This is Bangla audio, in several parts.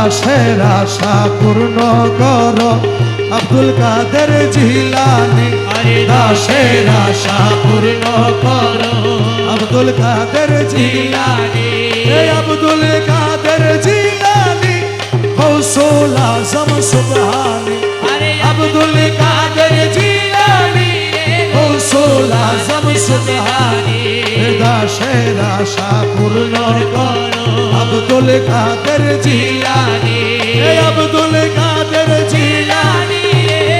দাসের আশা পূর্ণ করো আব্দুল কাদের জিলানী আরে দাসের আশা পূর্ণ করো আব্দুল কাদের জিলানী জিলানী আব্দুল কাদের জিলানী গৌসুল আজম সুবহানী আরে আব্দুল কাদের জিলানী গৌসুল আজম সুবহানী দাসের আশা পূর্ণ করো আব্দুল কাদের জিলানী আব্দুল কাদের জিলানী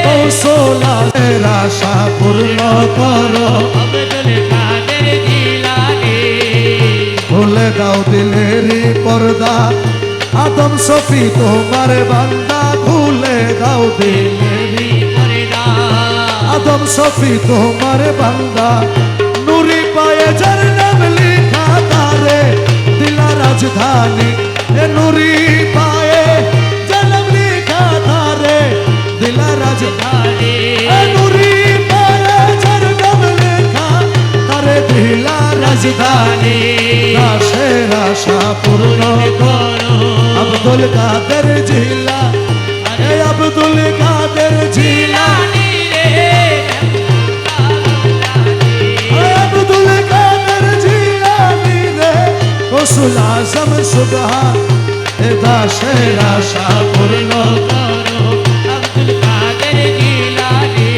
গৌসুল আজমের আশা পূর্ণ করো আব্দুল কাদের জিলানী খুলে দাও দিলেরই পর্দা আদম শফি তোমার বান্দা খুলে দাও দিলেরই পর্দা আদম শফি তোমার বান্দা নুরি পায়ে যার নাম লিখা তারে দিলা রাজধানী এ নুরি পায়ে যার নাম লিখা তারে দিলা রাজধানী এ নুরি পায়ে যার নাম লিখা তারে দিলা রাজধানী দাসের আশা পূর্ণ করো আব্দুল কাদের জিলানী আব্দুল কাদের জিলানী আব্দুল কাদের জিলানী রে গৌসুল আজম সুবহান দাসের আশা পূর্ণ করো আব্দুল কাদের জিলানী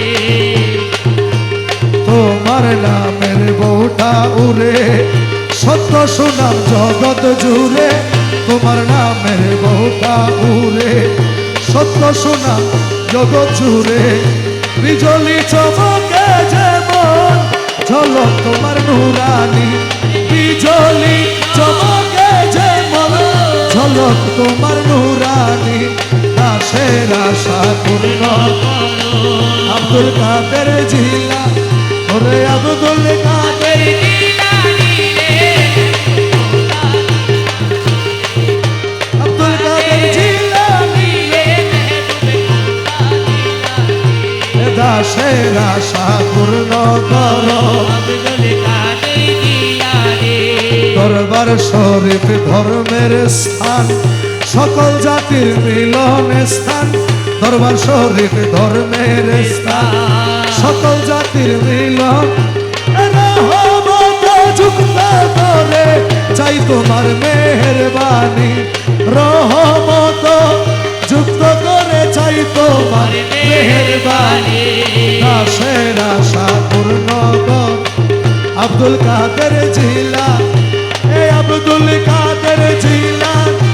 তোমার নামের বউটা উড়ে সত্য সুনাম জগৎ জুড়ে তোমার নামের বউটা উড়ে সত্য সুনাম জগৎ জুড়ে বিজলি চমকে যেমন ঝলক তোমার নুরানি বিজলি চমকে যেমন ঝলক তোমার নুরানি দাসের আশা পূর্ণ আব্দুল কাদের জিলানী ওরে আব্দুল কাদের আব্দুল কাদের জিলানী দাসের আশা পূর্ণ করো আব্দুল কাদের জিলানী দরবার শরীফ ধর্মের স্থান সকল জাতির মিলন স্থান দরবার শরীফ ধর্মের স্থান সকল জাতির মিলন রহমত যুক্ত করে চাই তোমার মেহেরবানি রহমত যুক্ত করে চাই তোমার মেহেরবানি দাসের আশা পূর্ণ কর আব্দুল কাদের জিলানী আব্দুল কাদের জিলানী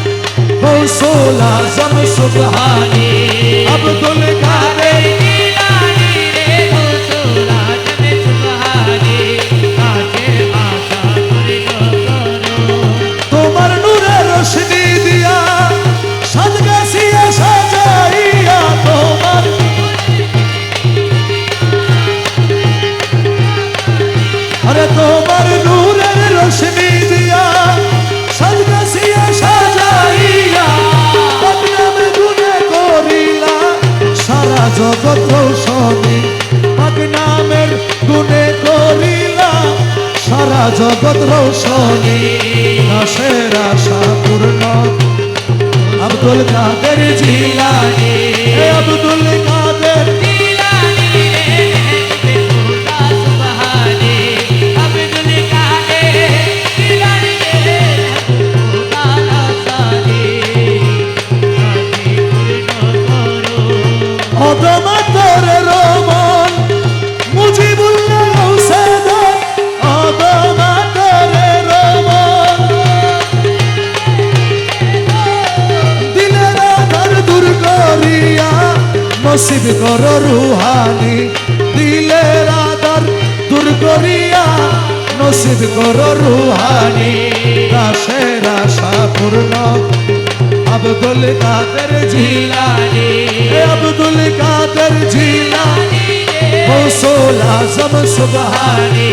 গৌসুল আজম সুবহানী আব্দুল কাদের জিলানী রে গৌসুল আজম সুবহানী দাসের আশা পূর্ণ করো তোমার নূরের রোশনি দিয়া সাজ গাছিয়া সাজাইয়া তোমার আরে তোমার নূরের রোশনি দিয়া সাজ গাছিয়া সাজাইয়া বদনামে গুনে করিলা সারা জগৎ রোশনি বদনামের গুনে করিলা সারা জগৎ রোশনি দাসের আশা পূর্ণ আব্দুল কাদের জিলানী আব্দুল কাদের জিলানী রে খোদা সুবহানী আব্দুল কাদের জিলানী রে খোদা রাসানী দাসে পূর্ণ করো অদমা তোরে রমন মুজিবুল্লাহ ঔষধ অদমা তোরে রমন দিলের আধার দূর করিয়া নসিব কর রুহানি দিলের আধার দূর করিয়া নসিব কর রুহানি দাসের আশা পূর্ণ আব্দুল কাদের জিলানী আব্দুল কাদের জিলানী গৌসুল আজম সুবহানী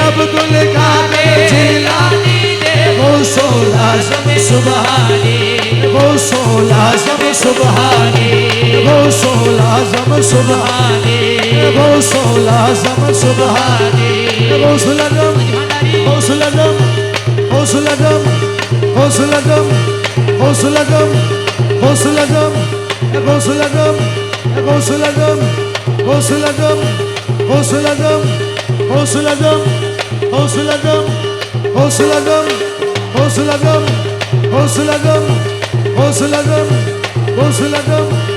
আব্দুল কাদের জিলানী গৌসুল আজম সুবহানী গৌসুল আজম সুবহানী গৌসুল আজম সুবহানী গৌসুল আজম সুবহানী গৌসুল আজম গৌসুল আজম গৌসুল আজম গৌসুল আজম গৌসুল আজম غوث الأعظم يا غوث الأعظم يا غوث الأعظم غوث الأعظم غوث الأعظم غوث الأعظم غوث الأعظم غوث الأعظم غوث الأعظم غوث الأعظم غوث الأعظم غوث الأعظم